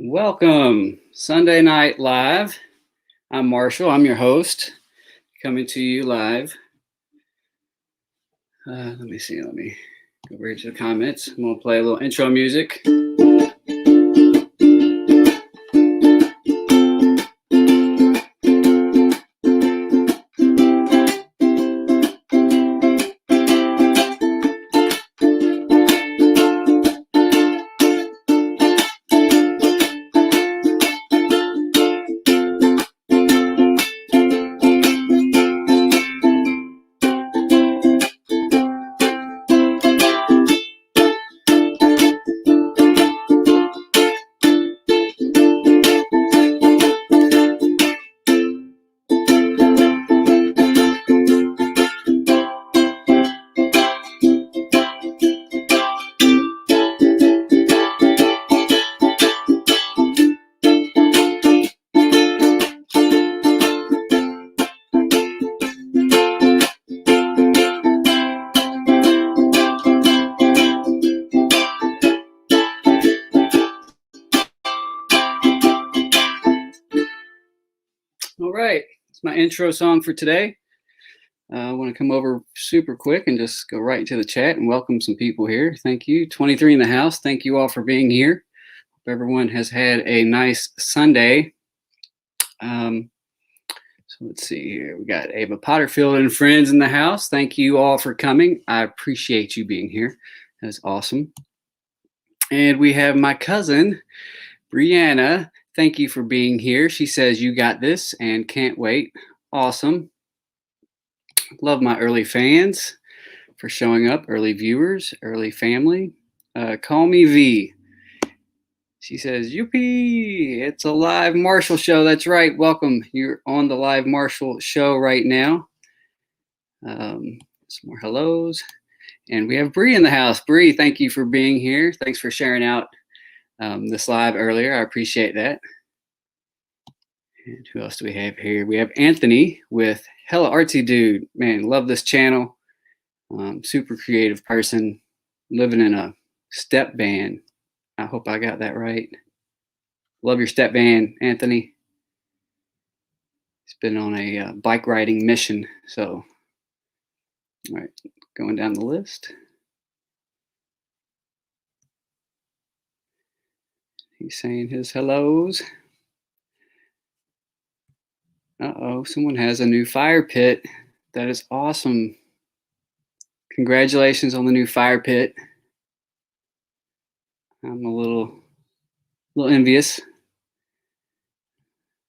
Welcome, Sunday Night Live. I'm Marshall. I'm your host, coming to you live. Let me see. Let me go over here to the comments. I'm going to play a little intro music. All right, it's my intro song for today. I want to come over super quick and just go right into the chat and welcome some people here. Thank you. 23 in the house. Thank you all for being here. Hope everyone has had a nice Sunday. So let's see here. We got Ava Potterfield and friends in the house. Thank you all for coming. I appreciate you being here. That's awesome. And we have my cousin, Brianna. Thank you for being here. She says you got this and can't wait. Awesome. Love my early fans for showing up, early viewers, early family. Call me V. She says, Youpee, it's a live Marshall show. That's right. Welcome. You're on the live Marshall show right now. Some more hellos. And we have Bree in the house. Bree, thank you for being here. Thanks for sharing out this live earlier. I appreciate that. And who else do we have here? We have Anthony with Hella Artsy Dude. Man, love this channel. Super creative person living in a step band. I hope I got that right. Love your step band, Anthony. He's been on a bike riding mission. So, all right, going down the list. He's saying his hellos. Uh-oh, someone has a new fire pit. That is awesome. Congratulations on the new fire pit. I'm a little envious.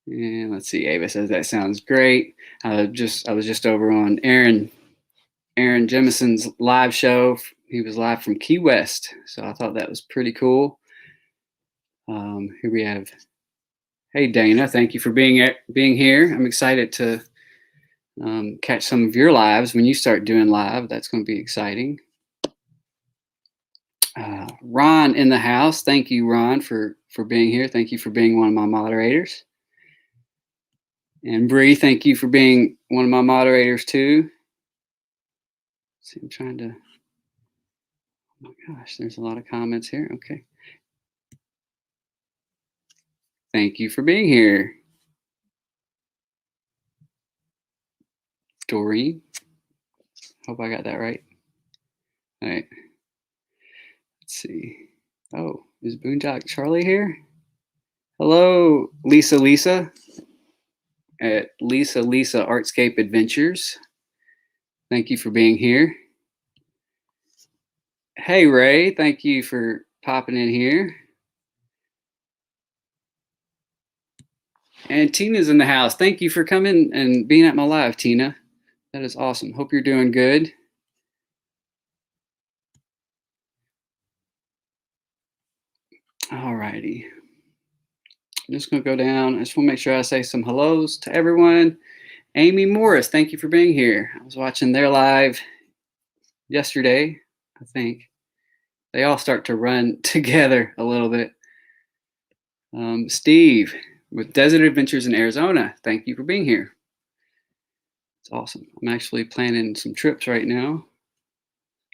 And let's see, Ava says that sounds great. I was just over on Aaron Jemison's live show. He was live from Key West, so I thought that was pretty cool. Here we have, hey Dana, thank you for being here. I'm excited to catch some of your lives when you start doing live. That's going to be exciting. Ron in the house. Thank you, Ron, for being here. Thank you for being one of my moderators. And Bree, thank you for being one of my moderators too. Let's see, I'm trying to, oh my gosh, there's a lot of comments here. Okay. Thank you for being here. Doreen. Hope I got that right. All right. Let's see. Oh, is Boondock Charlie here? Hello, Lisa at Lisa Artscape Adventures. Thank you for being here. Hey, Ray. Thank you for popping in here. And Tina's in the house. Thank you for coming and being at my live, Tina. That is awesome. Hope you're doing good. All righty. I'm just going to go down. I just want to make sure I say some hellos to everyone. Amy Morris, thank you for being here. I was watching their live yesterday, I think. They all start to run together a little bit. Steve with Desert Adventures in Arizona, thank you for being here. It's awesome. I'm actually planning some trips right now.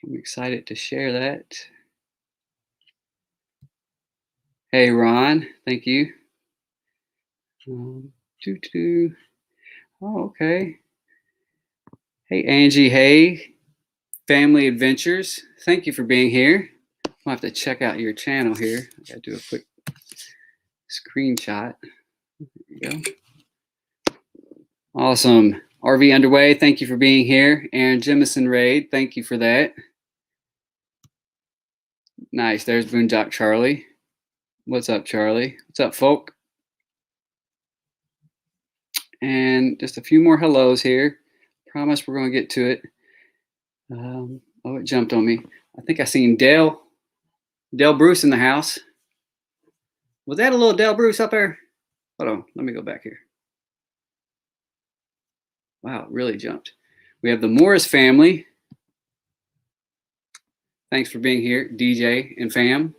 I'm excited to share that. Hey, Ron. Thank you. Oh, okay. Hey, Angie. Hey, Family Adventures. Thank you for being here. I'll have to check out your channel here. I gotta do a quick screenshot. There you go. Awesome. RV Underway, thank you for being here. Aaron Jemison Raid, thank you for that. Nice. There's Boondock Charlie. What's up, Charlie? What's up, folk? And just a few more hellos here. Promise we're going to get to it. Oh, it jumped on me. I think I seen Dale Bruce in the house. Was that a little Dale Bruce up there? Hold on, let me go back here. Wow, it really jumped. We have the Morris family. Thanks for being here, DJ and fam.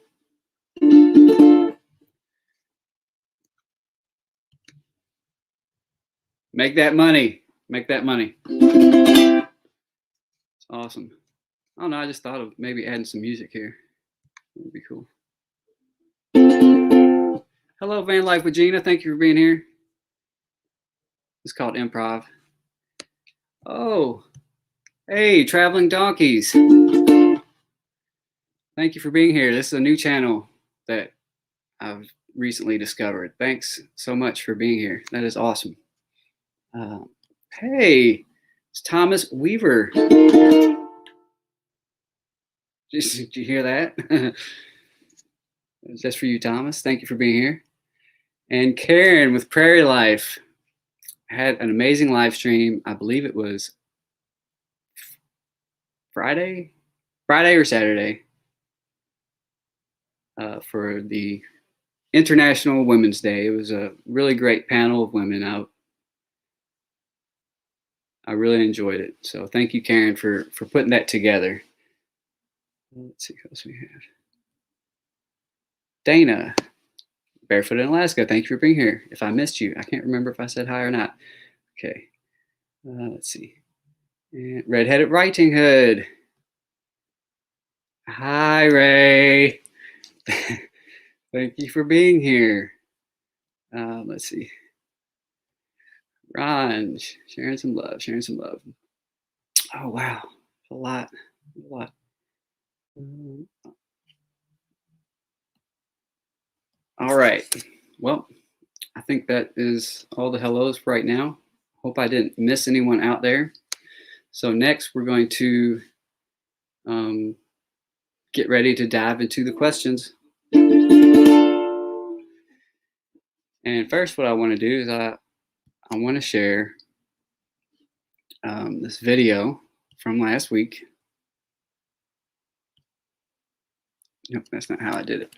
Make that money. Make that money. It's awesome. Oh no, I just thought of maybe adding some music here. That would be cool. Hello, Van Life with Gina. Thank you for being here. It's called improv. Oh, hey, Traveling Donkeys. Thank you for being here. This is a new channel that I've recently discovered. Thanks so much for being here. That is awesome. Hey, it's Thomas Weaver. Did you hear that? Just for you, Thomas. Thank you for being here. And Karen with Prairie Life had an amazing live stream. I believe it was Friday or Saturday for the International Women's Day. It was a really great panel of women. I really enjoyed it. So thank you, Karen, for putting that together. Let's see who else we have. Dana, Barefoot in Alaska. Thank you for being here. If I missed you, I can't remember if I said hi or not. Okay. Let's see. And Redheaded Writing Hood. Hi, Ray. Thank you for being here. Let's see. Ron, sharing some love. Oh, wow. A lot. All right. Well, I think that is all the hellos for right now. Hope I didn't miss anyone out there. So next, we're going to get ready to dive into the questions. And first, what I want to do is I want to share this video from last week. Nope, that's not how I did it.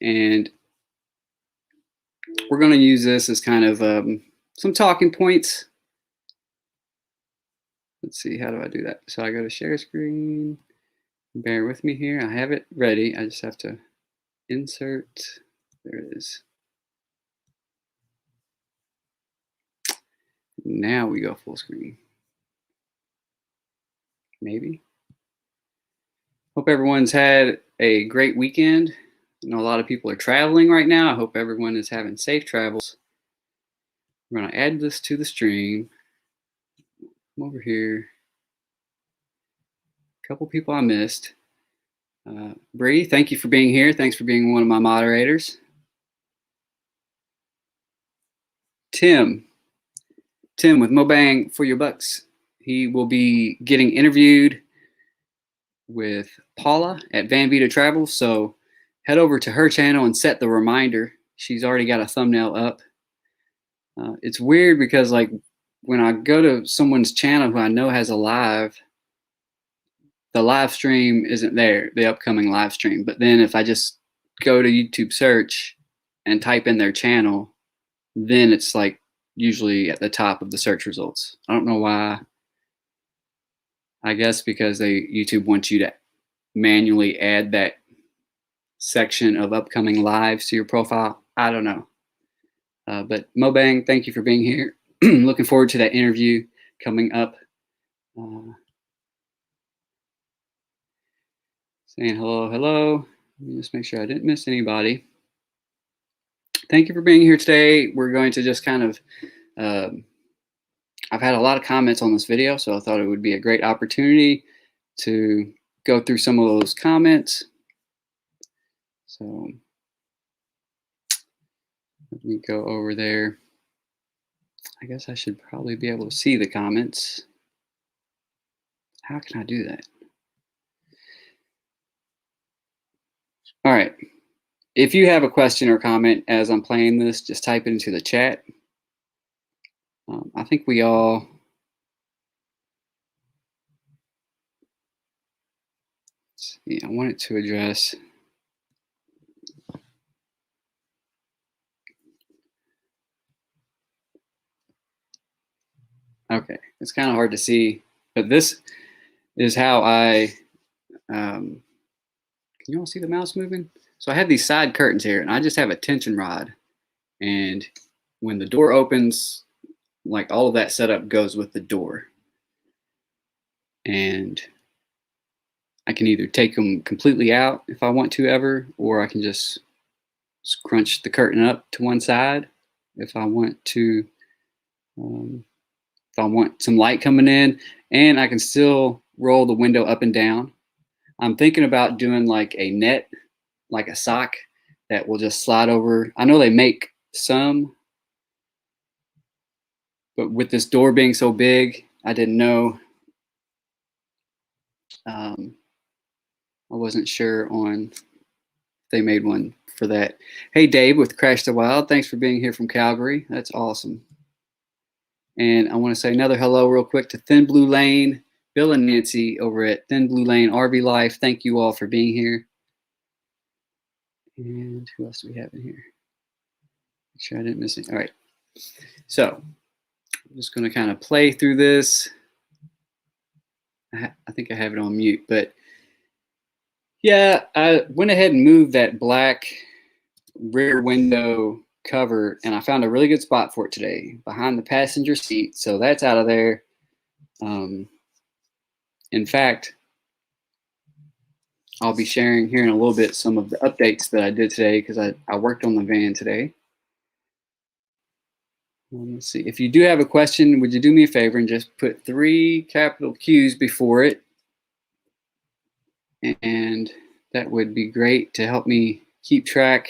And we're going to use this as kind of some talking points. Let's see, how do I do that? So I go to share screen. Bear with me here. I have it ready. I just have to insert. There it is. Now we go full screen. Maybe. Hope everyone's had a great weekend. I know a lot of people are traveling right now. I hope everyone is having safe travels. We're going to add this to the stream. Come over here. A couple people I missed. Bree, thank you for being here. Thanks for being one of my moderators. Tim with Mobang for your bucks. He will be getting interviewed with Paula at Van Vita Travel. So head over to her channel and set the reminder. She's already got a thumbnail up. It's weird because like when I go to someone's channel who I know has a live, the live stream isn't there, the upcoming live stream. But then if I just go to YouTube search and type in their channel, then it's like usually at the top of the search results. I don't know why. I guess because YouTube wants you to manually add that section of upcoming lives to your profile. I don't know. But Mobang, thank you for being here. Looking forward to that interview coming up. Saying hello. Let me just make sure I didn't miss anybody. thank you for being here today. We're going to just kind of, I've had a lot of comments on this video, so I thought it would be a great opportunity to go through some of those comments. So let me go over there. I guess I should probably be able to see the comments. How can I do that? All right. If you have a question or comment as I'm playing this, just type it into the chat. I think we all, let's see, I wanted to address, okay, it's kind of hard to see, but this is how I, can you all see the mouse moving? So I have these side curtains here, and I just have a tension rod, and when the door opens, like all of that setup goes with the door. And I can either take them completely out if I want to ever, or I can just scrunch the curtain up to one side if I want to, if I want some light coming in, and I can still roll the window up and down. I'm thinking about doing like a net, like a sock that will just slide over. I know they make some, but with this door being so big, I didn't know. I wasn't sure on if they made one for that. Hey, Dave with Crash the Wild. Thanks for being here from Calgary. That's awesome. And I want to say another hello real quick to Thin Blue Lane, Bill and Nancy over at Thin Blue Lane RV Life. Thank you all for being here. And who else do we have in here? Make sure I didn't miss any. All right. So I'm just going to kind of play through this. I think I have it on mute, but yeah, I went ahead and moved that black rear window cover, and I found a really good spot for it today behind the passenger seat. So that's out of there. In fact, I'll be sharing here in a little bit some of the updates that I did today because I worked on the van today. Let's see. If you do have a question, would you do me a favor and just put 3 capital Q's before it? And that would be great to help me keep track.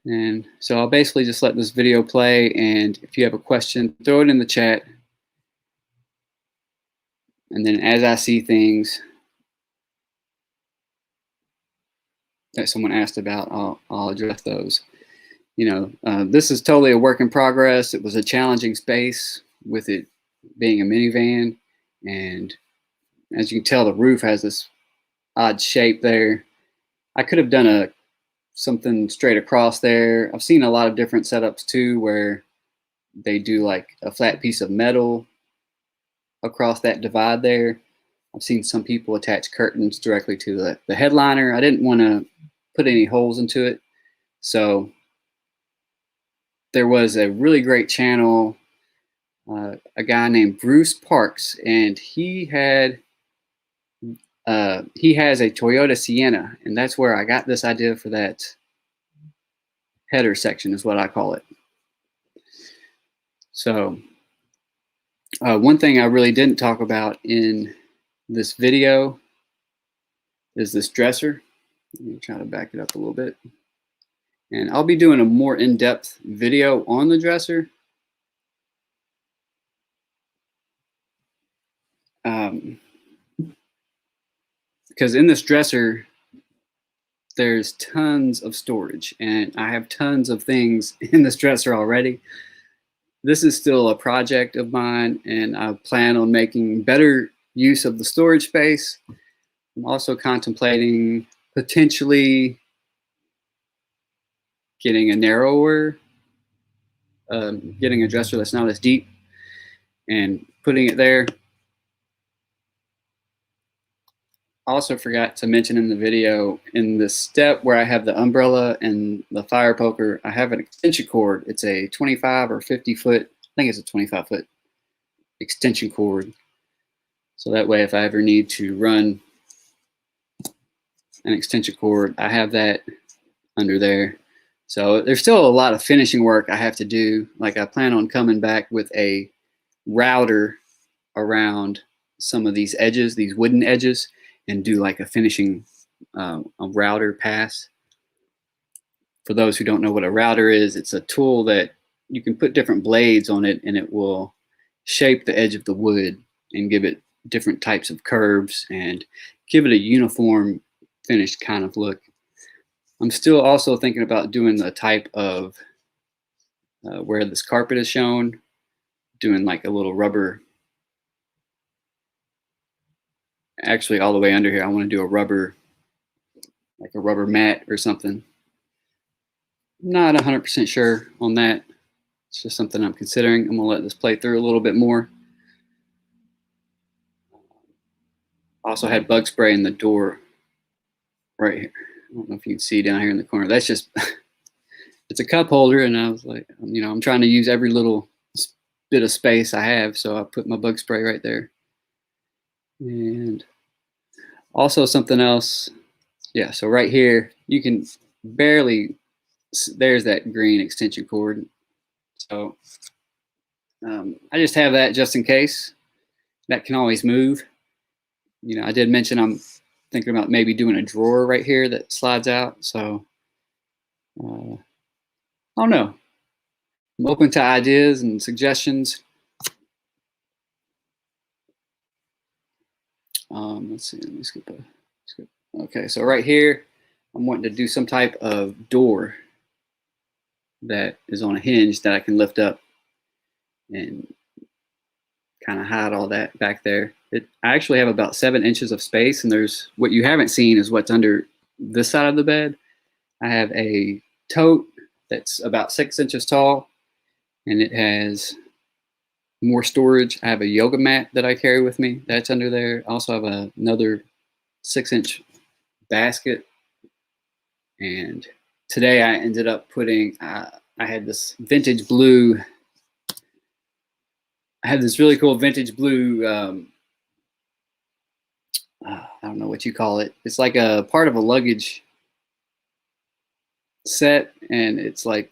And so I'll basically just let this video play, and if you have a question, throw it in the chat. And then as I see things that someone asked about, I'll address those. You know, this is totally a work in progress. It was a challenging space with it being a minivan, and as you can tell, the roof has this odd shape there. I could have done something straight across there. I've seen a lot of different setups too, where they do like a flat piece of metal across that divide there. I've seen some people attach curtains directly to the headliner. I didn't want to put any holes into it, so there was a really great channel, a guy named Bruce Parks, and he has a Toyota Sienna, and that's where I got this idea for that header section, is what I call it. So one thing I really didn't talk about in this video is this dresser. Let me try to back it up a little bit. And I'll be doing a more in-depth video on the dresser. Because in this dresser, there's tons of storage, and I have tons of things in this dresser already. This is still a project of mine, and I plan on making better use of the storage space. I'm also contemplating potentially getting a narrower, getting a dresser that's not as deep and putting it there. Also forgot to mention in the video, in the step where I have the umbrella and the fire poker, I have an extension cord. It's a 25 or 50 foot, I think it's a 25 foot extension cord. So that way, if I ever need to run an extension cord, I have that under there. So there's still a lot of finishing work I have to do. Like I plan on coming back with a router around some of these edges, these wooden edges, and do like a finishing a router pass. For those who don't know what a router is, it's a tool that you can put different blades on it and it will shape the edge of the wood and give it different types of curves and give it a uniform finished kind of look. I'm still also thinking about doing the type of where this carpet is shown, doing like a little rubber, actually all the way under here. I want to do a rubber, like a rubber mat or something. Not 100% sure on that. It's just something I'm considering. I'm gonna let this play through a little bit more. Also had bug spray in the door right here. I don't know if you can see down here in the corner. That's just, it's a cup holder, and I was like, you know, I'm trying to use every little bit of space I have, so I put my bug spray right there. And also something else, yeah, so right here, you can barely, there's that green extension cord. So I just have that just in case. That can always move. You know, I did mention I'm thinking about maybe doing a drawer right here that slides out. So I don't know. I'm open to ideas and suggestions. Let's see. Let me skip. Okay, so right here, I'm wanting to do some type of door that is on a hinge that I can lift up and kind of hide all that back there. I actually have about 7 inches of space, and there's what you haven't seen is what's under this side of the bed. I have a tote that's about 6 inches tall, and it has more storage. I have a yoga mat that I carry with me. That's under there. I also have another 6-inch basket. And today I ended up putting, I had this vintage blue, I had this really cool vintage blue, I don't know what you call it. It's like a part of a luggage set, and it's like,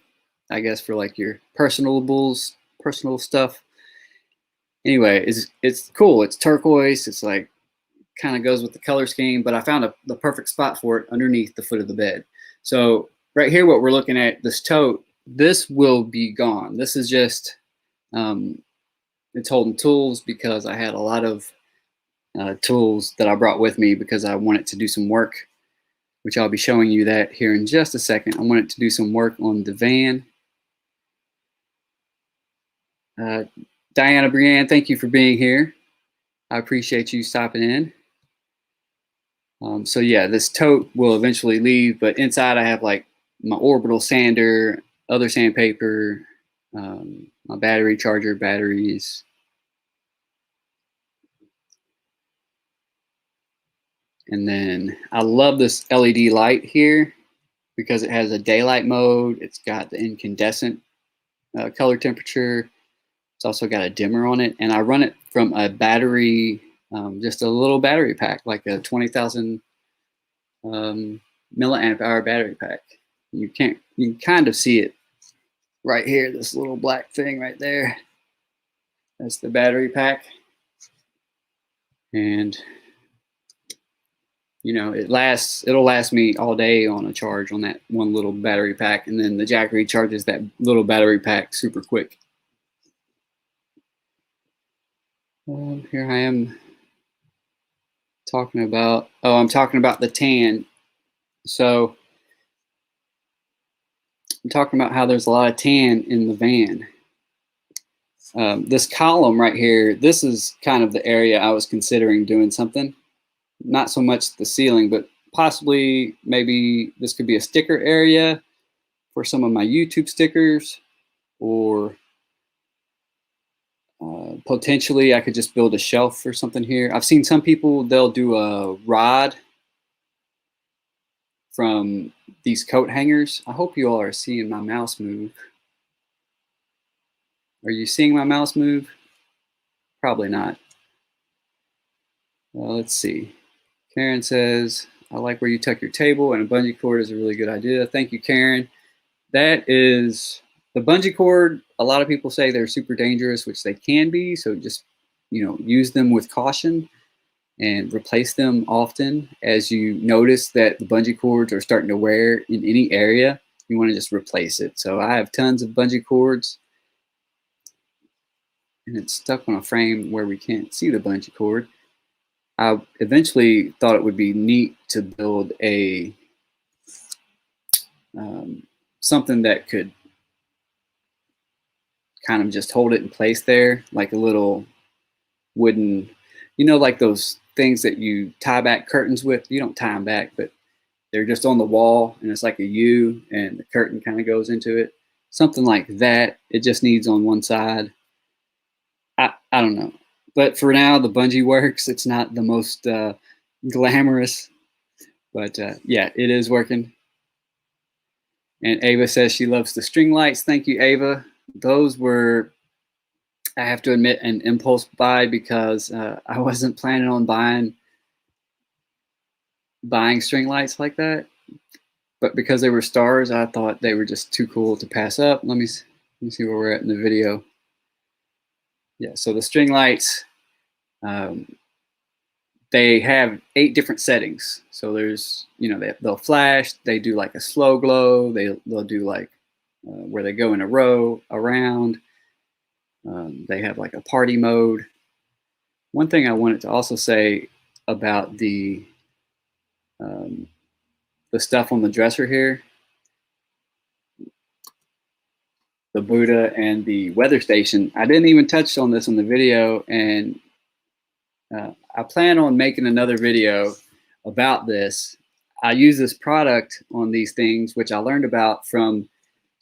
I guess for like your personalables, personal stuff. Anyway, it's cool. It's turquoise. It's like kind of goes with the color scheme, but I found the perfect spot for it underneath the foot of the bed. So right here, what we're looking at, this tote, this will be gone. This is just, it's holding tools because I had a lot of tools that I brought with me because I wanted to do some work, which I'll be showing you that here in just a second. I wanted to do some work on the van. Diana Brienne, thank you for being here. I appreciate you stopping in. So yeah, this tote will eventually leave, but inside I have like my orbital sander, other sandpaper, my battery charger, batteries. And then I love this LED light here because it has a daylight mode. It's got the incandescent color temperature. It's also got a dimmer on it, and I run it from a battery, just a little battery pack, like a 20,000 milliamp hour battery pack. You can kind of see it right here, this little black thing right there. That's the battery pack. And you know, it'll last me all day on a charge on that one little battery pack, and then the jack recharges that little battery pack super quick. Here I am talking about, I'm talking about the tan. So I'm talking about how there's a lot of tan in the van. This column right here, this is kind of the area I was considering doing something. Not so much the ceiling, but possibly maybe this could be a sticker area for some of my YouTube stickers, or potentially I could just build a shelf or something here. I've seen some people, they'll do a rod from these coat hangers. I hope you all are seeing my mouse move. Are you seeing my mouse move? Probably not. Well, let's see. Karen says, I like where you tuck your table, and a bungee cord is a really good idea. Thank you, Karen. that is the bungee cord. A lot of people say they're super dangerous, which they can be. So just, use them with caution and replace them often. As you notice that the bungee cords are starting to wear in any area, you want to just replace it. So I have tons of bungee cords, and it's stuck on a frame where we can't see the bungee cord. I eventually thought it would be neat to build a something that could kind of just hold it in place there, like a little wooden, like those things that you tie back curtains with. You don't tie them back, but they're just on the wall, and it's like a U, and the curtain kind of goes into it. Something like that. It just needs on one side. I don't know. But for now, the bungee works. It's not the most glamorous, but yeah, it is working. And Ava says she loves the string lights. Thank you, Ava. Those were, I have to admit, an impulse buy because I wasn't planning on buying string lights like that. But because they were stars, I thought they were just too cool to pass up. Let me see where we're at in the video. Yeah, so the string lights, they have 8 different settings. So there's, they'll flash, they do like a slow glow, they'll do like where they go in a row around. They have like a party mode. One thing I wanted to also say about the stuff on the dresser here, the Buddha and the weather station, I didn't even touch on this on the video, and I plan on making another video about this. I use this product on these things, which I learned about from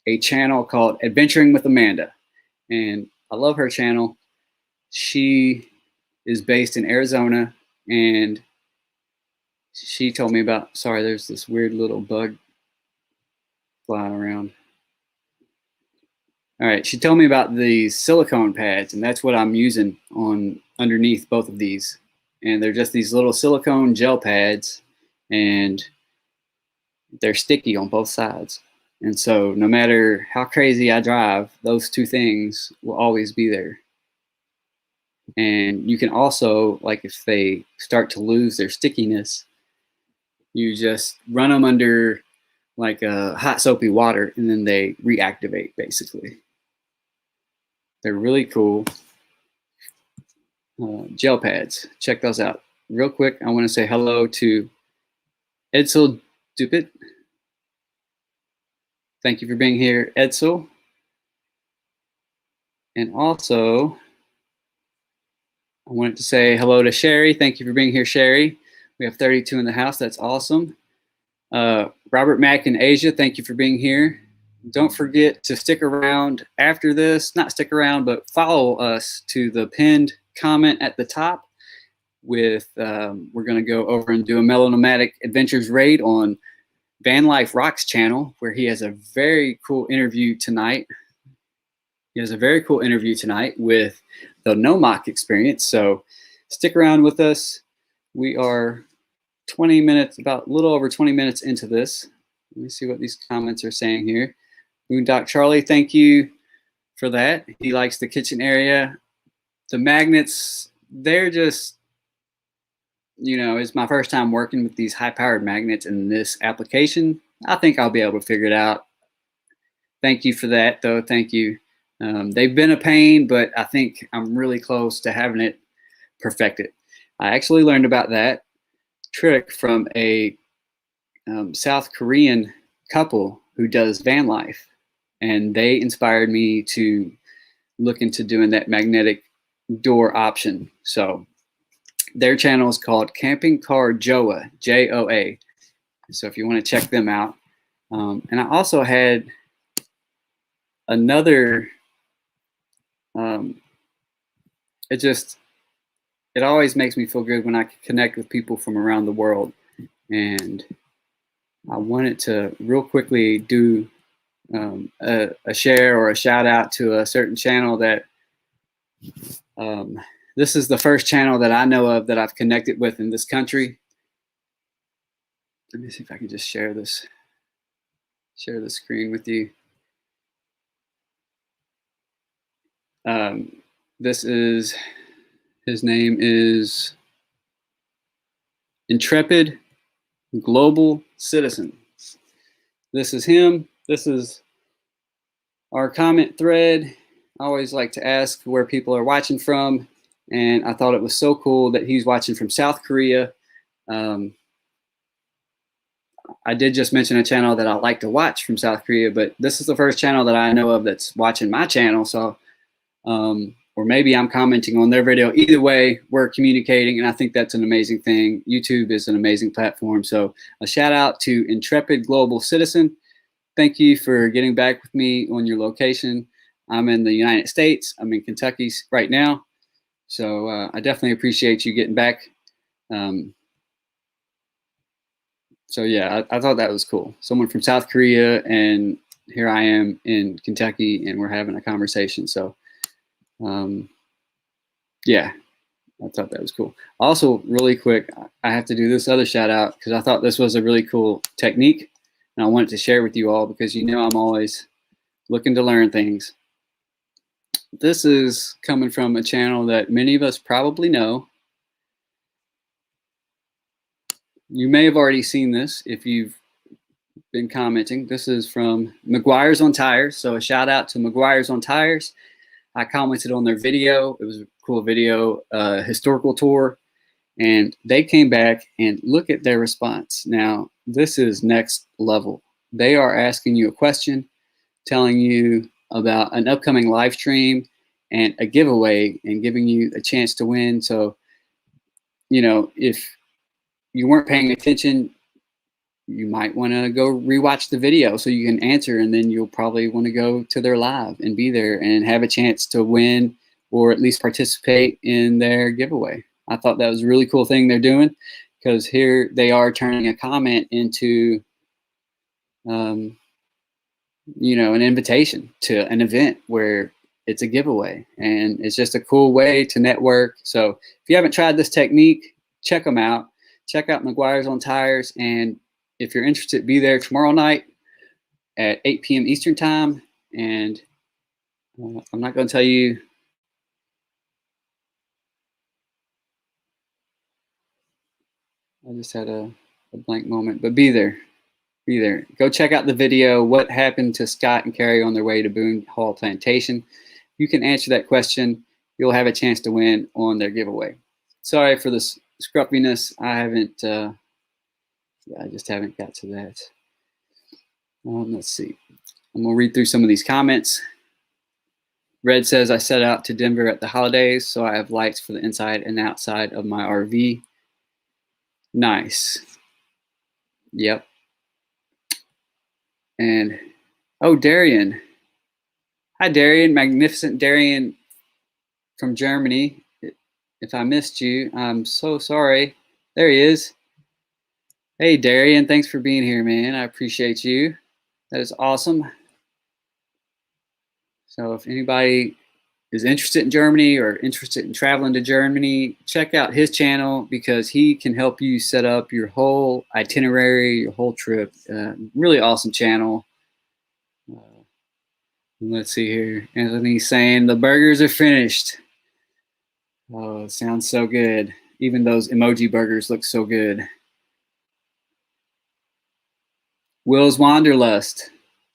a channel called Adventuring with Amanda. And I love her channel. She is based in Arizona, and she told me about, sorry, there's this weird little bug flying around. All right, she told me about these silicone pads, and that's what I'm using on underneath both of these. And they're just these little silicone gel pads, and they're sticky on both sides. And so no matter how crazy I drive, those 2 things will always be there. And you can also, like if they start to lose their stickiness, you just run them under like a hot soapy water, and then they reactivate basically. They're really cool. Gel pads, check those out. Real quick, I want to say hello to Edsel Dupit. Thank you for being here, Edsel. And also, I wanted to say hello to Sherry. Thank you for being here, Sherry. We have 32 in the house. That's awesome. Robert Mack in Asia, thank you for being here. Don't forget to stick around after this. Not stick around, but follow us to the pinned comment at the top. With we're going to go over and do a Mellow Nomadic Adventures raid on Van Life Rock's channel, where he has a very cool interview tonight. He has a very cool interview tonight with the Nomadic experience. So stick around with us. We are 20 minutes, about a little over 20 minutes into this. Let me see what these comments are saying here. Moondoc Charlie, thank you for that. He likes the kitchen area. The magnets, they're just, it's my first time working with these high-powered magnets in this application. I think I'll be able to figure it out. Thank you for that, though. Thank you. They've been a pain, but I think I'm really close to having it perfected. I actually learned about that trick from a South Korean couple who does van life, and they inspired me to look into doing that magnetic door option. So their channel is called Camping Car Joa, Joa. So if you want to check them out. And I also had another, it always makes me feel good when I connect with people from around the world. And I wanted to real quickly do a share or a shout out to a certain channel that this is the first channel that I know of that I've connected with in this country. Let me see if I can just share the screen with you. This is, his name is Intrepid Global Citizen. This is him. This is our comment thread. I always like to ask where people are watching from, and I thought it was so cool that he's watching from South Korea. I did just mention a channel that I like to watch from South Korea, but this is the first channel that I know of that's watching my channel. So, or maybe I'm commenting on their video. Either way, we're communicating, and I think that's an amazing thing. YouTube is an amazing platform. So a shout out to Intrepid Global Citizen. Thank you for getting back with me on your location. I'm in the United States. I'm in Kentucky right now. So I definitely appreciate you getting back. So yeah, I thought that was cool. Someone from South Korea, and here I am in Kentucky, and we're having a conversation. So yeah, I thought that was cool. Also, really quick, I have to do this other shout out because I thought this was a really cool technique, and I wanted to share with you all because you know I'm always looking to learn things. This is coming from a channel that many of us probably know. You may have already seen this if you've been commenting. This is from McGuire's on Tires. So a shout out to McGuire's on Tires. I commented on their video. It was a cool video, historical tour. And they came back and look at their response. Now, this is next level. They are asking you a question, telling you about an upcoming live stream and a giveaway and giving you a chance to win. So, you know, if you weren't paying attention, you might want to go rewatch the video so you can answer, and then you'll probably want to go to their live and be there and have a chance to win or at least participate in their giveaway. I thought that was a really cool thing they're doing because here they are turning a comment into, you know, an invitation to an event where it's a giveaway, and it's just a cool way to network. So if you haven't tried this technique, check them out. Check out McGuire's on Tires, and if you're interested, be there tomorrow night at 8 p.m. Eastern time. And I'm not going to tell you. I just had a blank moment, but be there. Be there. Go check out the video, what happened to Scott and Carrie on their way to Boone Hall Plantation. You can answer that question. You'll have a chance to win on their giveaway. Sorry for this scruffiness. I haven't, I just haven't got to that. Let's see. I'm going to read through some of these comments. Red says, I set out to Denver at the holidays, so I have lights for the inside and outside of my RV. Nice. Yep. And, oh, Darian. Hi, Darian. Magnificent Darian from Germany. If I missed you, I'm so sorry. There he is. Hey, Darian. Thanks for being here, man. I appreciate you. That is awesome. So if anybody is interested in Germany or interested in traveling to Germany, check out his channel because he can help you set up your whole itinerary, your whole trip. Really awesome channel. Let's see here. Anthony's saying the burgers are finished. Oh, sounds so good. Even those emoji burgers look so good. Will's Wanderlust.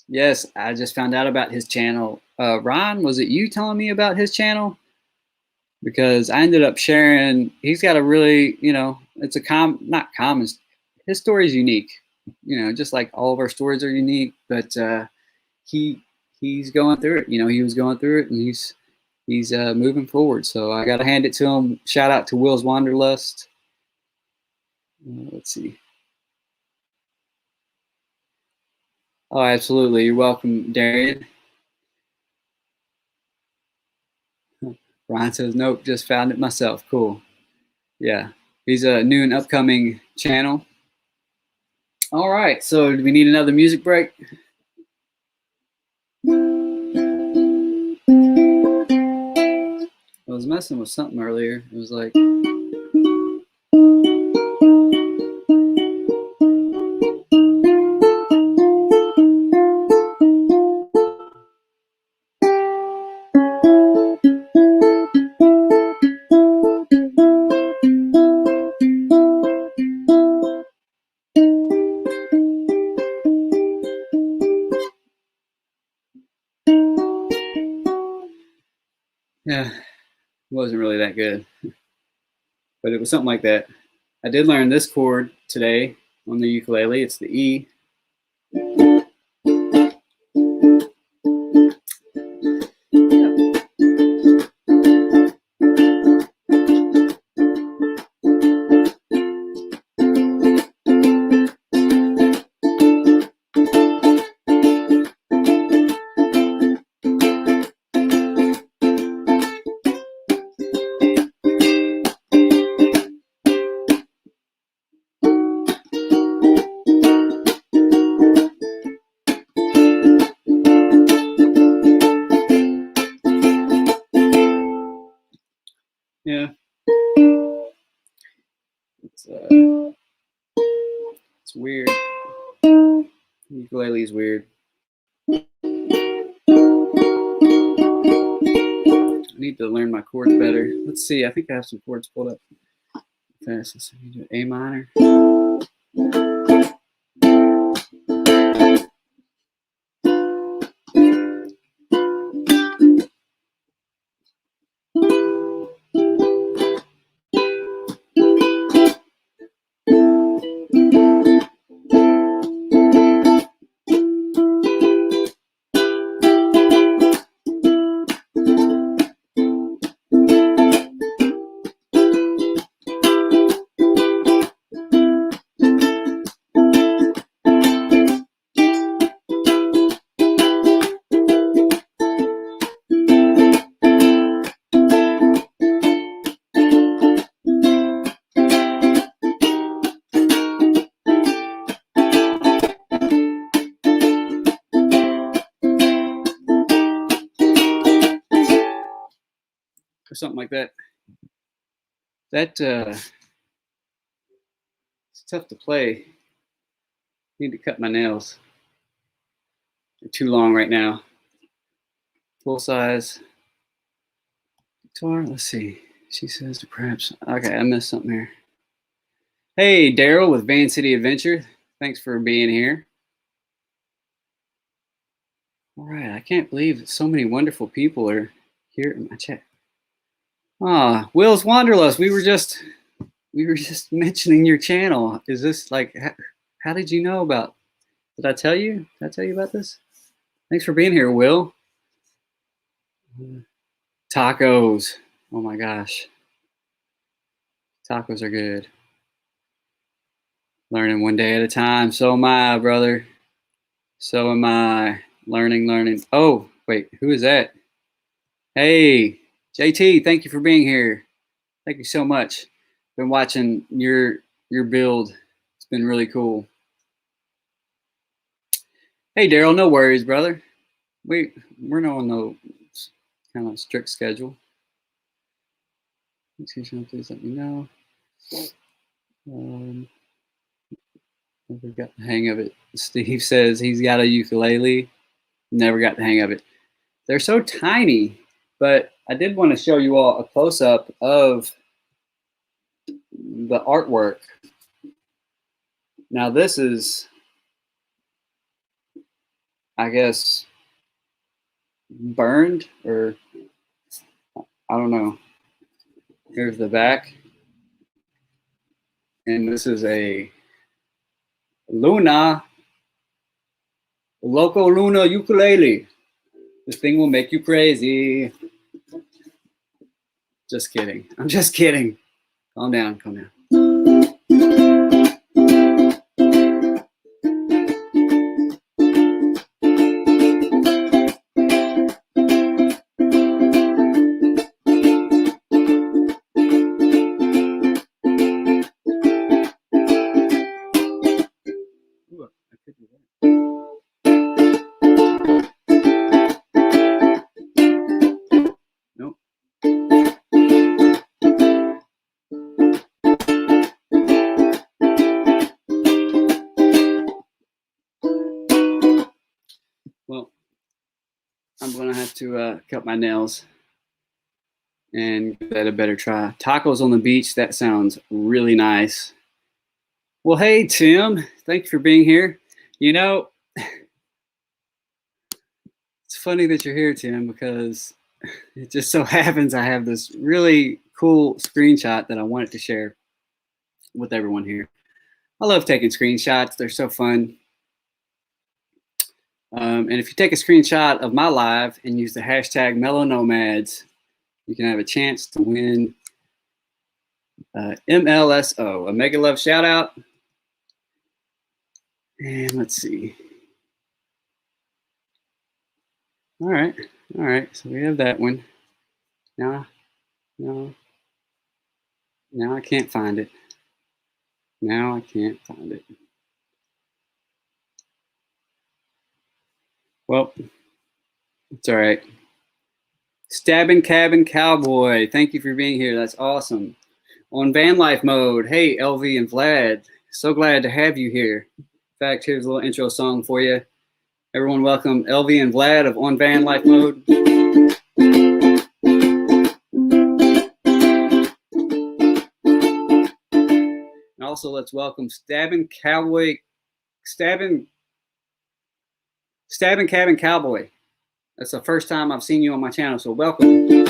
Yes, I just found out about his channel. Ron, was it you telling me about his channel? Because I ended up sharing, he's got a really, you know, it's a not common, his story is unique. You know, just like all of our stories are unique, but he's going through it. You know, he was going through it, and he's moving forward. So I got to hand it to him. Shout out to Will's Wanderlust. Let's see. Oh, absolutely. You're welcome, Darian. Ryan says, nope, just found it myself. Cool. Yeah. He's a new and upcoming channel. All right. So do we need another music break? I was messing with something earlier. It was like... Yeah, it wasn't really that good, but it was something like that. I did learn this chord today on the ukulele. It's the E. Yeah, it's weird. Ukulele is weird. I need to learn my chords better. Let's see. I think I have some chords pulled up fast. Let's see. A minor. Or something like that. That it's tough to play. Need to cut my nails. They're too long right now. Full size guitar. Let's see. She says perhaps. Okay, I missed something here. Hey, Daryl with Van City Adventure. Thanks for being here. All right, I can't believe that so many wonderful people are here in my chat. Ah, Will's Wanderlust. We were just mentioning your channel. Is this like how did you know about? Did I tell you? Did I tell you about this? Thanks for being here, Will. Tacos. Oh my gosh. Tacos are good. Learning one day at a time. So am I, brother. So am I. Learning. Oh, wait, who is that? Hey, JT, thank you for being here. Thank you so much. Been watching your build. It's been really cool. Hey, Daryl, no worries, brother. We're not on no kind of strict schedule. Please let me know. Never got the hang of it. Steve says he's got a ukulele. Never got the hang of it. They're so tiny, but I did want to show you all a close-up of the artwork. Now this is, I guess, burned, or I don't know. Here's the back. And this is a Loco Luna ukulele. This thing will make you crazy. Just kidding. I'm just kidding. Calm down. Ooh, I could do that. Nope. Well, I'm gonna have to cut my nails and give that a better try. Tacos on the beach. That sounds really nice. Well, hey Tim, thank you for being here. You know, it's funny that you're here, Tim, because it just so happens I have this really cool screenshot that I wanted to share with everyone here. I love taking screenshots. They're so fun. And if you take a screenshot of my live and use the hashtag Mellow Nomads, you can have a chance to win MLSO, a Mega Love shout out. And let's see. All right. So we have that one. Now I can't find it. Well, it's all right. Stabbing Cabin Cowboy, thank you for being here. That's awesome. On van life mode, hey, LV and Vlad, so glad to have you here. In fact, here's a little intro song for you. Everyone welcome LV and Vlad of On Van Life Mode. And also let's welcome Stabbing Cabin Cowboy. That's the first time I've seen you on my channel, so welcome.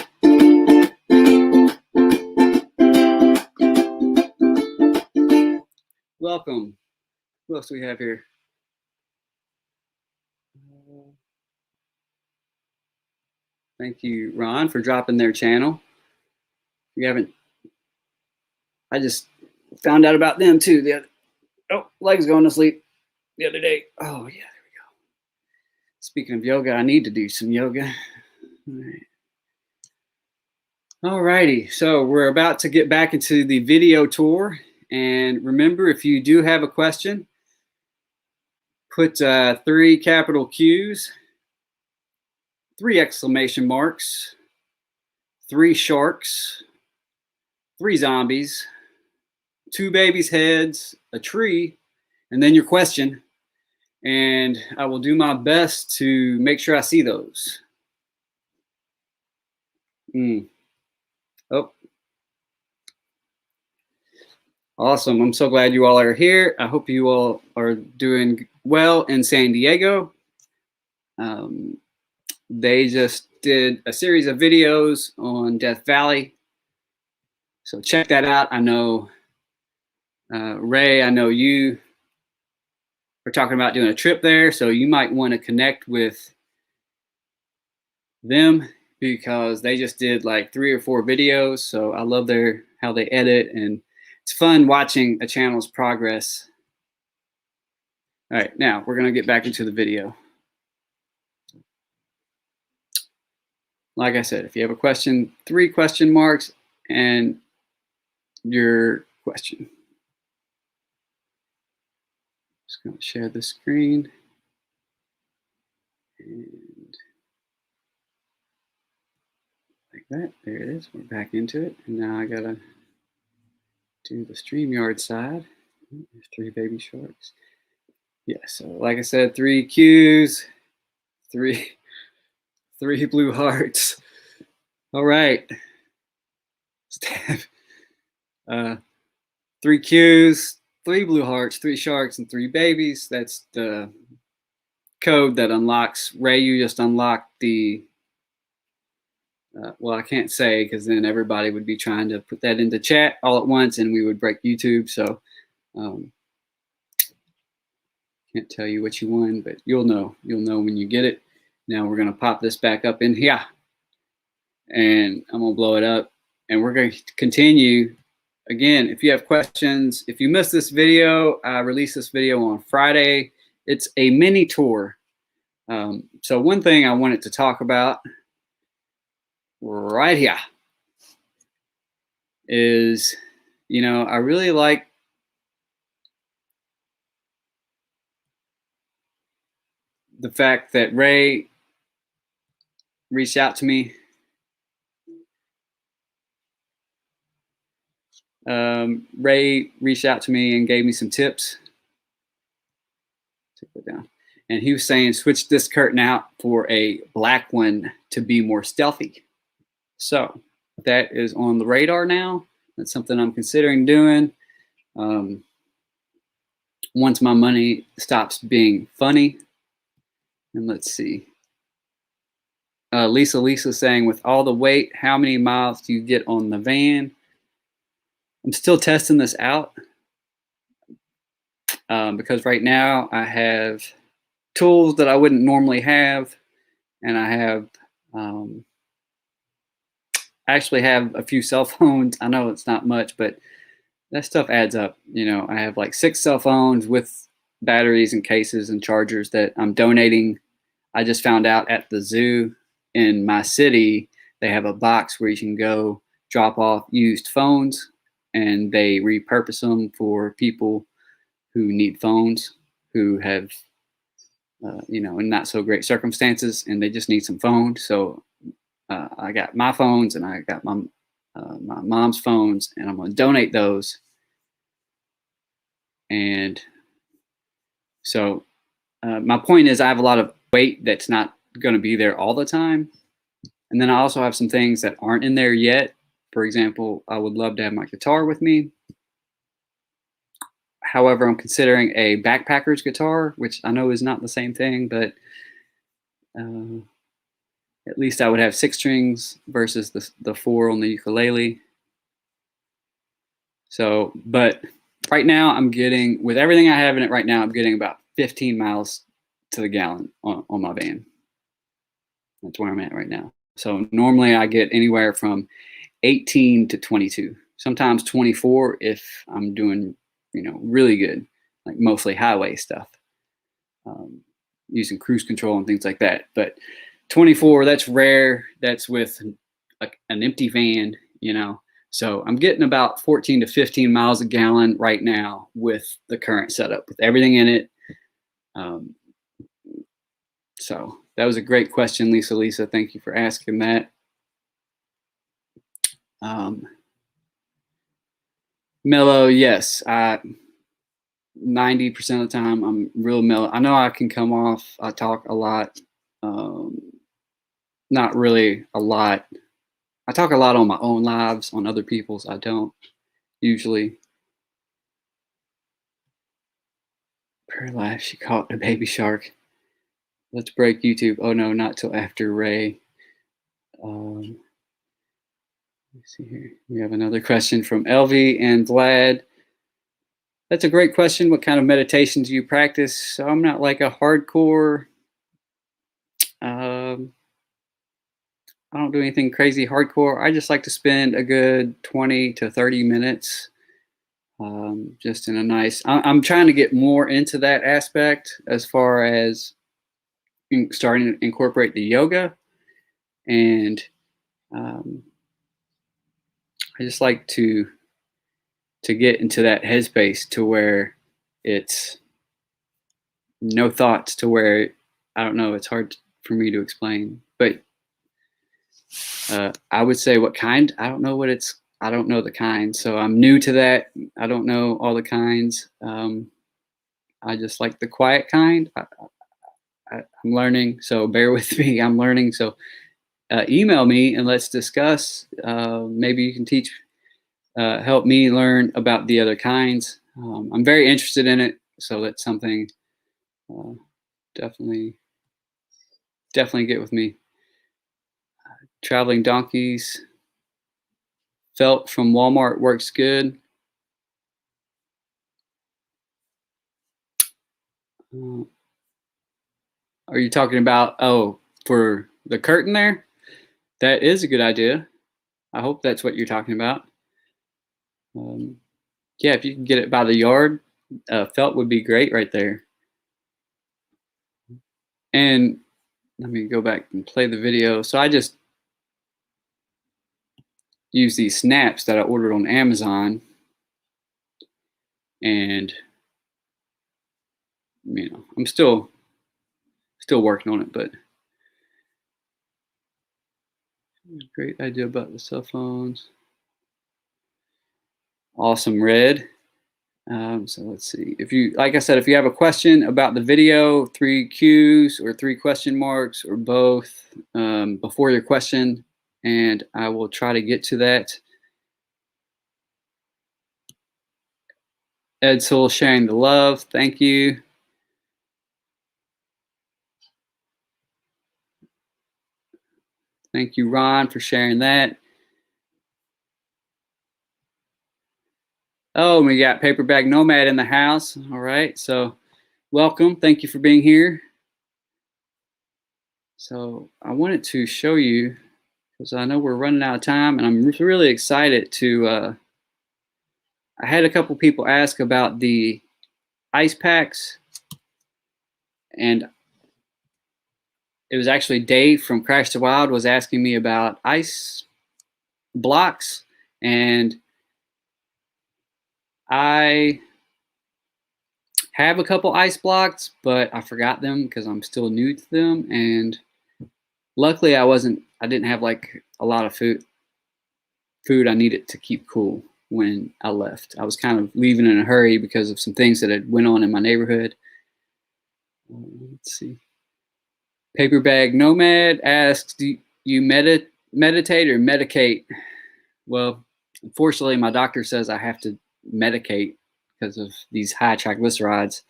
Welcome. Who else do we have here? Thank you, Ron, for dropping their channel. You haven't. I just found out about them too. Legs going to sleep the other day. Oh yeah, there we go. Speaking of yoga, I need to do some yoga. All righty. So we're about to get back into the video tour. And remember, if you do have a question, put 3 capital Qs, 3 exclamation marks, 3 sharks, 3 zombies, 2 babies' heads, a tree, and then your question. And I will do my best to make sure I see those. Oh. Awesome. I'm so glad you all are here. I hope you all are doing well in San Diego. They just did a series of videos on Death Valley. So check that out. I know, Ray, I know you are talking about doing a trip there. So you might want to connect with them because they just did like 3 or 4 videos. So I love how they edit, and it's fun watching a channel's progress. All right, now we're going to get back into the video. Like I said, if you have a question, 3 question marks and your question. Just going to share the screen. And like that, there it is. We're back into it. And now I got to do the StreamYard side. There's 3 baby sharks. Yeah, so like I said, 3 Qs, 3 blue hearts. All right. 3 Qs, 3 blue hearts, 3 sharks, and 3 babies. That's the code that unlocks. Ray, you just unlocked the, well, I can't say because then everybody would be trying to put that into chat all at once and we would break YouTube. So can't tell you what you won, but you'll know when you get it. Now we're going to pop this back up in here and I'm going to blow it up and we're going to continue. Again, if you have questions, if you missed this video, I released this video on Friday. It's a mini tour. So one thing I wanted to talk about right here is, you know, I really like the fact that Ray reached out to me. Ray reached out to me and gave me some tips. Take that down. And he was saying, switch this curtain out for a black one to be more stealthy. So that is on the radar now. That's something I'm considering doing. Once my money stops being funny. And let's see. Lisa saying, with all the weight, how many miles do you get on the van? I'm still testing this out because right now I have tools that I wouldn't normally have, and I have actually have a few cell phones. I know it's not much, but that stuff adds up. You know, I have like 6 cell phones with batteries and cases and chargers that I'm donating. I just found out at the zoo in my city, they have a box where you can go drop off used phones, and they repurpose them for people who need phones, who have, you know, in not so great circumstances, and they just need some phones. So I got my phones, and I got my mom's phones, and I'm going to donate those. And so my point is, I have a lot of weight that's not going to be there all the time. And then I also have some things that aren't in there yet. For example, I would love to have my guitar with me. However, I'm considering a backpacker's guitar, which I know is not the same thing, but at least I would have 6 strings versus the 4 on the ukulele. So, but right now I'm getting, with everything I have in it right now, I'm getting about 15 miles to the gallon on my van. That's where I'm at right now. So normally I get anywhere from 18 to 22, sometimes 24 if I'm doing, you know, really good, like mostly highway stuff, using cruise control and things like that. But 24, that's rare. That's with like an empty van, you know. So I'm getting about 14 to 15 miles a gallon right now with the current setup, with everything in it. So that was a great question, Lisa. Thank you for asking that. Mellow, yes. 90% of the time I'm real mellow. I know I can come off, I talk a lot. Not really a lot. I talk a lot on my own lives, on other people's I don't usually. Per life, she caught a baby shark. Let's break YouTube. Oh no, not till after Ray. Let's see here. We have another question from Elvie and Vlad. That's a great question. What kind of meditation do you practice? So I'm not like a hardcore. I don't do anything crazy hardcore. I just like to spend a good 20 to 30 minutes just in a nice. I'm trying to get more into that aspect as far as starting to incorporate the yoga, and I just like to get into that headspace to where it's no thoughts, to where I don't know. It's hard for me to explain, but I would say what kind. I don't know what it's. I don't know the kind, so I'm new to that. I don't know all the kinds. I just like the quiet kind. I'm learning, so bear with me. I'm learning, so email me and let's discuss. Maybe you can teach, help me learn about the other kinds. I'm very interested in it, so that's something. Definitely get with me. Traveling donkeys. Felt from Walmart works good. Are you talking about, oh, for the curtain there? That is a good idea. I hope that's what you're talking about. Yeah, if you can get it by the yard, felt would be great right there. And let me go back and play the video. So I just use these snaps that I ordered on Amazon, and you know, I'm still working on it, but great idea about the cell phones. Awesome, Red. So let's see. If you, like I said, if you have a question about the video, 3 Qs or 3 question marks or both before your question, and I will try to get to that. Edsel sharing the love. Thank you. Thank you, Ron, for sharing that. Oh, we got Paper Bag Nomad in the house. All right, so welcome. Thank you for being here. So I wanted to show you, because I know we're running out of time, and I'm really excited to, I had a couple people ask about the ice packs, and it was actually Dave from Crash the Wild was asking me about ice blocks, and I have a couple ice blocks, but I forgot them because I'm still new to them, and luckily I didn't have like a lot of food I needed to keep cool when I left. I was kind of leaving in a hurry because of some things that had went on in my neighborhood. Let's see. Paper Bag Nomad asks, do you meditate or medicate? Well, unfortunately, my doctor says I have to medicate because of these high triglycerides.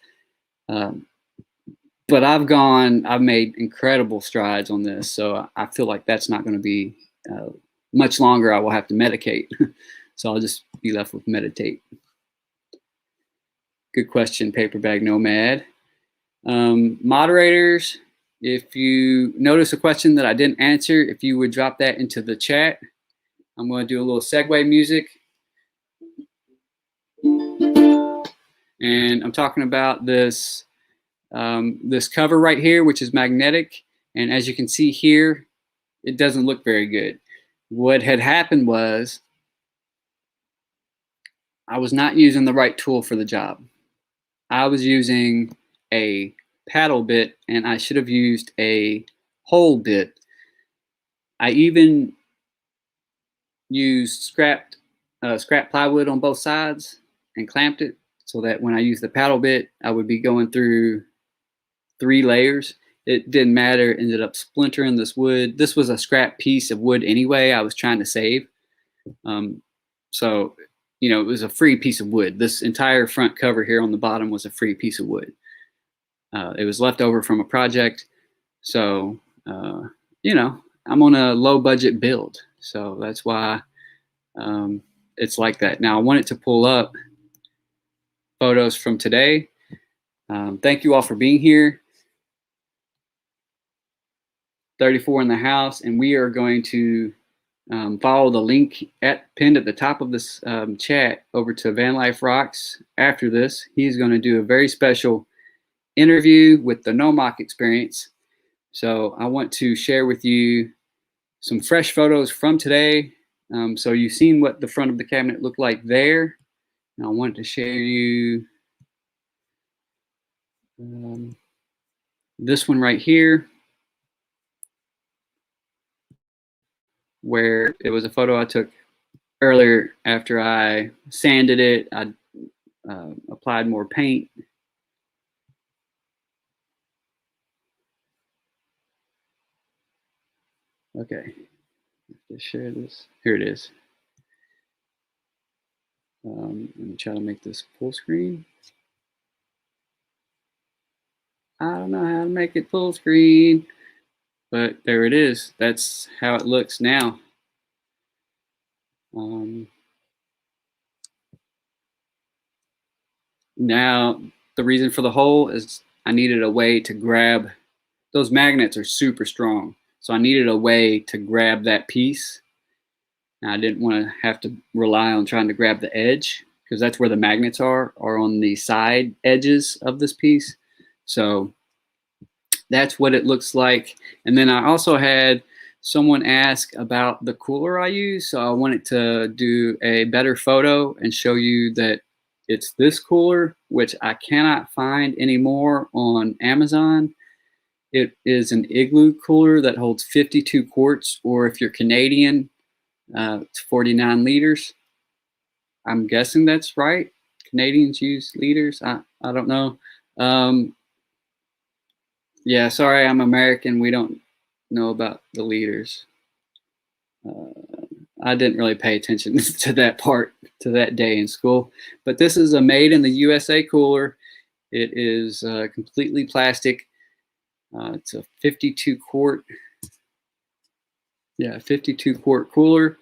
But I've made incredible strides on this, so I feel like that's not going to be much longer. I will have to medicate, so I'll just be left with meditate. Good question, Paper Bag Nomad. Moderators, if you notice a question that I didn't answer, if you would drop that into the chat. I'm going to do a little segue music. And I'm talking about this this cover right here, which is magnetic. And as you can see here, it doesn't look very good. What had happened was I was not using the right tool for the job. I was using a paddle bit, and I should have used a hole bit. I even used scrap plywood on both sides and clamped it so that when I used the paddle bit, I would be going through 3 layers. It didn't matter. It ended up splintering this wood. This was a scrap piece of wood anyway I was trying to save. So, you know, it was a free piece of wood. This entire front cover here on the bottom was a free piece of wood. It was left over from a project. So, you know, I'm on a low budget build. So that's why it's like that. Now I wanted to pull up photos from today. Thank you all for being here. 34 in the house, and we are going to follow the link pinned at the top of this chat over to Van Life Rocks. After this, he's going to do a very special interview with the Nomadic experience. So I want to share with you some fresh photos from today. So you've seen what the front of the cabinet looked like there. And I want to share you this one right here, where it was a photo I took earlier after I sanded it. I applied more paint. Okay, let's share this. Here it is. Let me try to make this full screen. I don't know how to make it full screen, but there it is. That's how it looks now. Now, the reason for the hole is I needed a way to grab. Those magnets are super strong, so I needed a way to grab that piece. Now, I didn't want to have to rely on trying to grab the edge, because that's where the magnets are on the side edges of this piece. So that's what it looks like. And then I also had someone ask about the cooler I use. So I wanted to do a better photo and show you that it's this cooler, which I cannot find anymore on Amazon. It is an Igloo cooler that holds 52 quarts, or if you're Canadian, it's 49 liters. I'm guessing that's right. Canadians use liters. I don't know. Yeah, sorry, I'm American. We don't know about the liters. I didn't really pay attention to that part, to that day in school. But this is a made in the USA cooler. It is completely plastic. It's a 52 quart. Yeah, 52 quart cooler.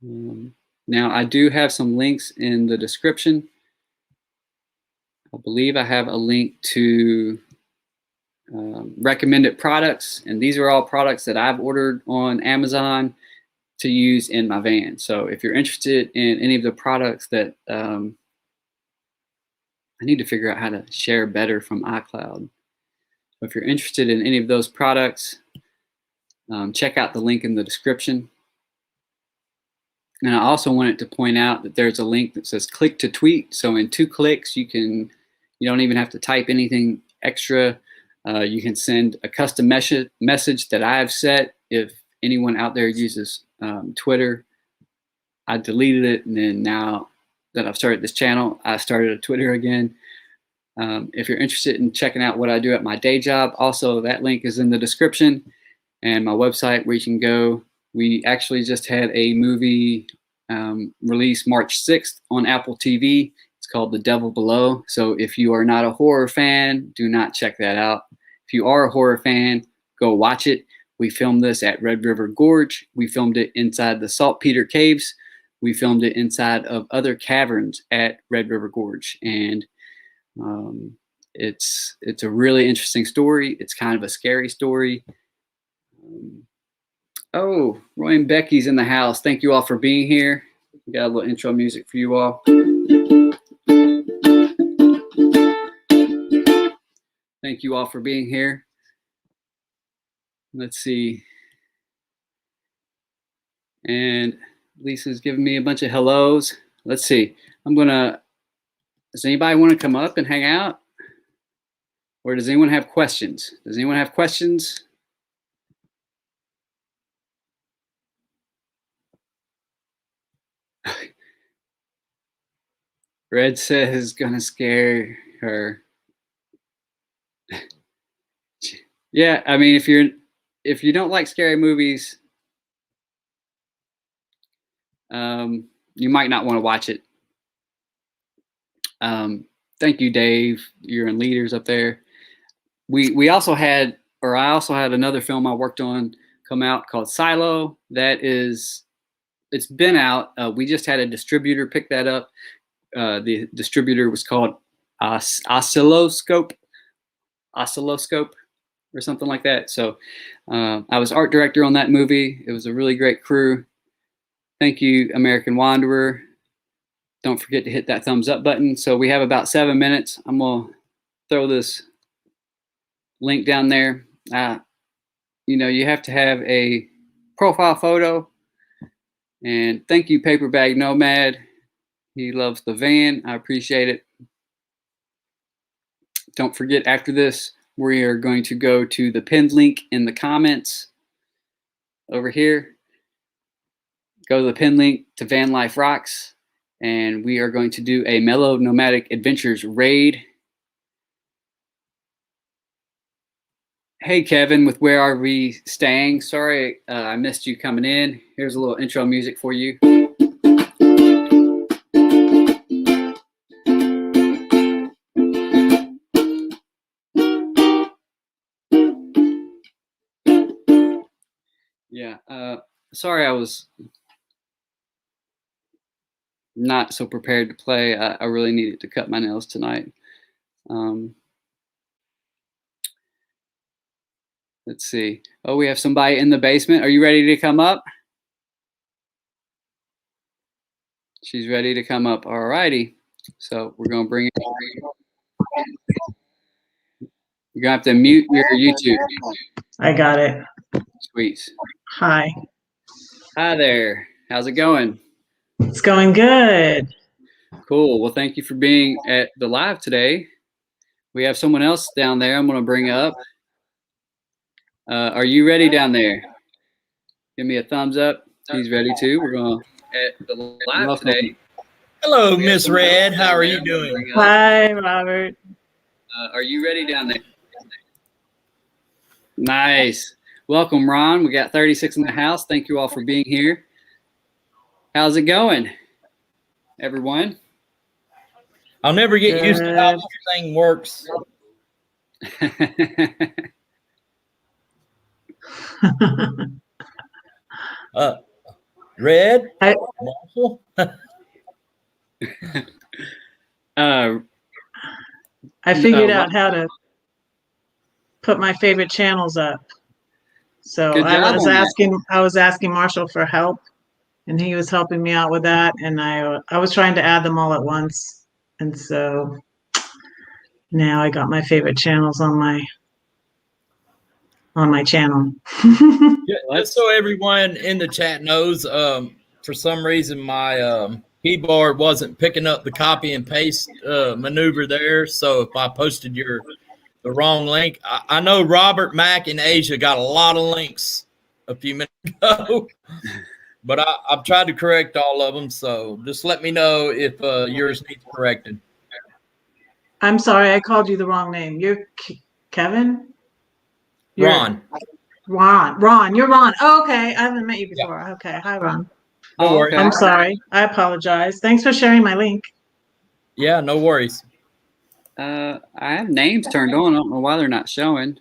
Now I do have some links in the description. I believe I have a link to recommended products, and these are all products that I've ordered on Amazon to use in my van. So if you're interested in any of the products that I need to figure out how to share better from iCloud. If you're interested in any of those products, check out the link in the description. And I also wanted to point out that there's a link that says click to tweet. So in 2 clicks, you don't even have to type anything extra. You can send a custom message that I've set. If anyone out there uses Twitter, I deleted it, and then now that I've started this channel, I started a Twitter again. If you're interested in checking out what I do at my day job, also that link is in the description, and my website where you can go. We actually just had a movie release March 6th on Apple TV. It's called The Devil Below. So if you are not a horror fan, do not check that out. If you are a horror fan, go watch it. We filmed this at Red River Gorge. We filmed it inside the Saltpeter Caves. We filmed it inside of other caverns at Red River Gorge. And it's a really interesting story. It's kind of a scary story. Oh, Roy and Becky's in the house. Thank you all for being here. We got a little intro music for you all. Thank you all for being here. Let's see. And Lisa's giving me a bunch of hellos. Let's see. Does anybody want to come up and hang out? Or does anyone have questions? Does anyone have questions? Red says gonna scare her. Yeah, I mean, if you don't like scary movies, you might not want to watch it. Thank you, Dave. You're in leaders up there. I also had another film I worked on come out called Silo. It's been out. We just had a distributor pick that up. The distributor was called Oscilloscope or something like that. So I was art director on that movie. It was a really great crew. Thank you, American Wanderer. Don't forget to hit that thumbs up button. So we have about 7 minutes. I'm going to throw this link down there. You have to have a profile photo. And thank you, Paper Bag Nomad. He loves the van. I appreciate it. Don't forget, after this, we are going to go to the pinned link in the comments over here. Go to the pinned link to Van Life Rocks, and we are going to do a Mellow Nomadic Adventures raid. Hey, Kevin, with Where Are We Staying? Sorry, I missed you coming in. Here's a little intro music for you. Yeah, sorry I was not so prepared to play. I really needed to cut my nails tonight. Let's see. Oh, we have somebody in the basement. Are you ready to come up? She's ready to come up. All righty. So we're going to bring it. You're going to have to mute your YouTube. I got it. Sweet. Hi. Hi there. How's it going? It's going good. Cool. Well, thank you for being at the live today. We have someone else down there I'm going to bring up. Are you ready down there? Give me a thumbs up. He's ready too. We're going at the live today. Hello, Miss Red. How are you doing? Hi, Robert. Are you ready down there? Nice. Welcome, Ron. We got 36 in the house. Thank you all for being here. How's it going, everyone? I'll never get used to how this thing works. Red, I Marshall. Uh, I figured Ron, out how to put my favorite channels up. So good job on that. I was asking Marshall for help, and he was helping me out with that. And I was trying to add them all at once, and so now I got my favorite channels on my channel. Just so everyone in the chat knows, for some reason my keyboard wasn't picking up the copy and paste maneuver there. So if I posted the wrong link, I know Robert, Mac, and Asia got a lot of links a few minutes ago, but I've tried to correct all of them. So just let me know if yours needs corrected. I'm sorry, I called you the wrong name. You're Kevin? Ron. Ron, you're Ron. Oh, okay, I haven't met you before. Yeah. Okay, hi, Ron. No worries. Okay. I'm sorry. I apologize. Thanks for sharing my link. Yeah, no worries. I have names turned on. I don't know why they're not showing.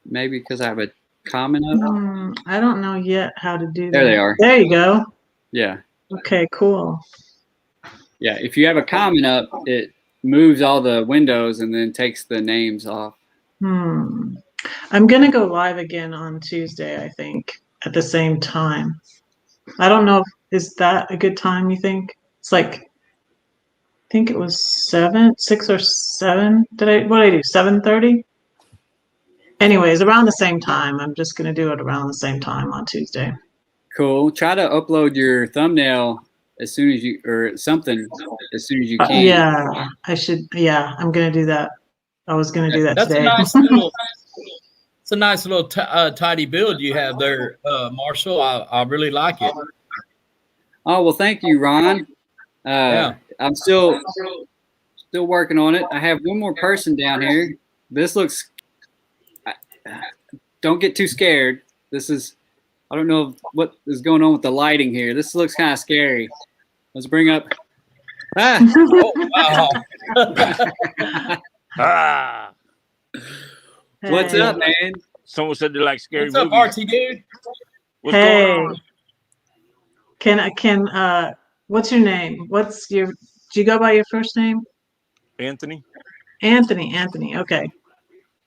Maybe because I have a comment up. I don't know yet how to do that. There they are. There you go. Yeah. Okay, cool. Yeah. If you have a comment up, it moves all the windows and then takes the names off. I'm going to go live again on Tuesday, I think, at the same time. I don't know. Is that a good time, you think? It's like, I think it was 6 or 7. What did I do? 7:30? Anyways, around the same time. I'm just going to do it around the same time on Tuesday. Cool. Try to upload your thumbnail as soon as you, or something as soon as you can. Yeah, I should. Yeah, I'm going to do that. I was going to do that That's today. It's a nice little tidy build you have there, Marshall. I really like it. Oh, well, thank you, Ron. Yeah. I'm still working on it. I have one more person down here. This looks, don't get too scared. This is, I don't know what is going on with the lighting here. This looks kind of scary. Let's bring up, Oh, wow. What's up, man? Someone said they like scary What's up, movies. RT dude? What's going on? Can what's your name? Do you go by your first name? Anthony? Anthony. Okay.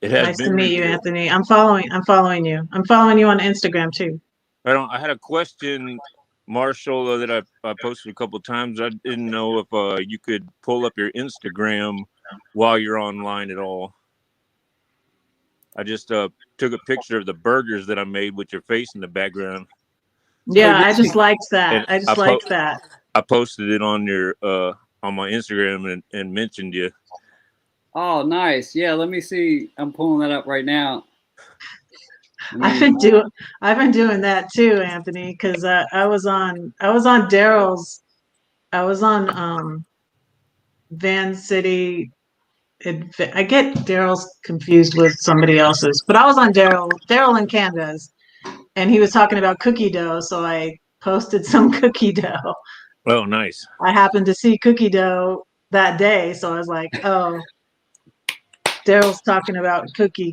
It has Nice been to meet you, revealed. Anthony. I'm following you. I'm following you on Instagram too. I had a question, Marshall, that I posted a couple of times. I didn't know if you could pull up your Instagram while you're online at all. I just took a picture of the burgers that I made with your face in the background. Yeah, I just liked that. And I posted it on your on my Instagram and mentioned you. Oh, nice. Yeah, let me see. I'm pulling that up right now. I've been doing that too, Anthony, because I was on Daryl's. I was on Van City. I get Daryl's confused with somebody else's, but I was on Daryl and Candace, and he was talking about cookie dough, so I posted some cookie dough. Oh, nice. I happened to see cookie dough that day, so I was like, oh, Daryl's talking about cookie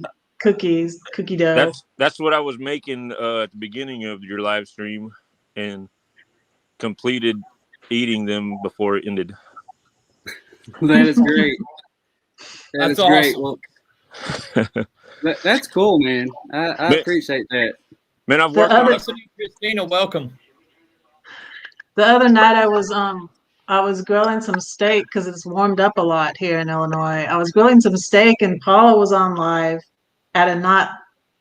dough. That's what I was making at the beginning of your live stream, and completed eating them before it ended. That is great. That's great. awesome. Well, that's cool, man. I appreciate that. Man, I've worked on it. Christina, welcome. The other night I was grilling some steak because it's warmed up a lot here in Illinois. I was grilling some steak and Paula was on live at a not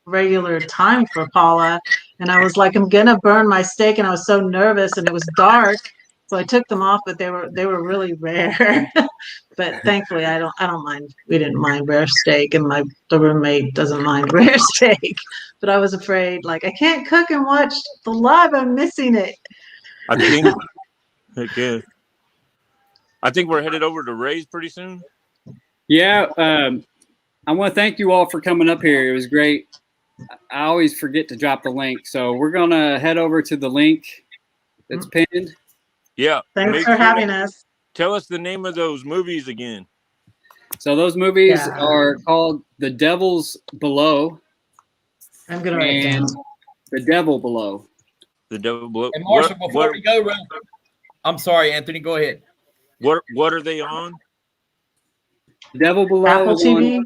regular time for Paula. And I was like, I'm gonna burn my steak, and I was so nervous, and it was dark. So I took them off, but they were really rare. But thankfully I don't mind. We didn't mind rare steak, and the roommate doesn't mind rare steak. But I was afraid, like, I can't cook and watch the live, I'm missing it. I think I think we're headed over to Ray's pretty soon. Yeah, I want to thank you all for coming up here. It was great. I always forget to drop the link, so we're gonna head over to the link that's pinned. Yeah. Thanks for having us. Tell us the name of those movies again. So those movies are called The Devil's Below. I'm gonna write it down. The Devil Below. The Devil Below. And Marshall, before we go, I'm sorry, Anthony. Go ahead. What are they on? Devil Below Apple is on TV.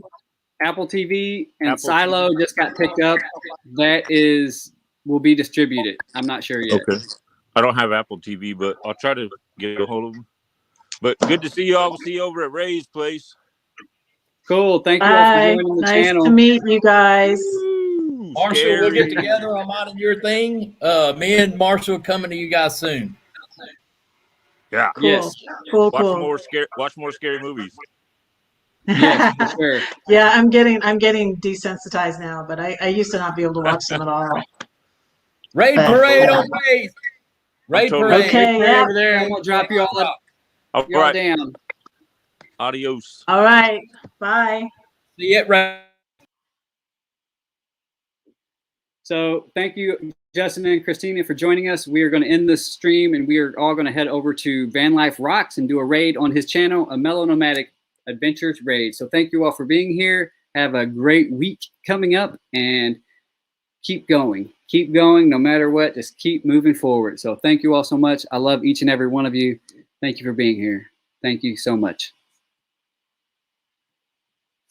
Apple TV, and Apple Silo TV. just got picked up. That will be distributed. I'm not sure yet. Okay. I don't have Apple TV, but I'll try to get a hold of them. But good to see you all. We'll see you over at Ray's place. Cool. Thank you all for Bye. joining the Nice channel. to meet you guys. Woo, Marshall, we'll get scary. together. I'm out of your thing. Me and Marshall coming to you guys soon. Yeah. Cool. Yes. Cool. Watch more scary movies. Yes, for sure. Yeah, I'm getting desensitized now, but I used to not be able to watch them at all. Raid But, parade yeah. on Raid. Raid totally- parade. Okay, Right yeah. over there. I'm gonna drop you all up. All You all right. down. Adios. All right. Bye. See you at Raid. So thank you, Justin and Christina, for joining us. We are going to end this stream, and we are all going to head over to Van Life Rocks and do a raid on his channel, a Mellow Nomadic Adventures raid. So thank you all for being here. Have a great week coming up, and keep going. Keep going no matter what. Just keep moving forward. So thank you all so much. I love each and every one of you. Thank you for being here. Thank you so much.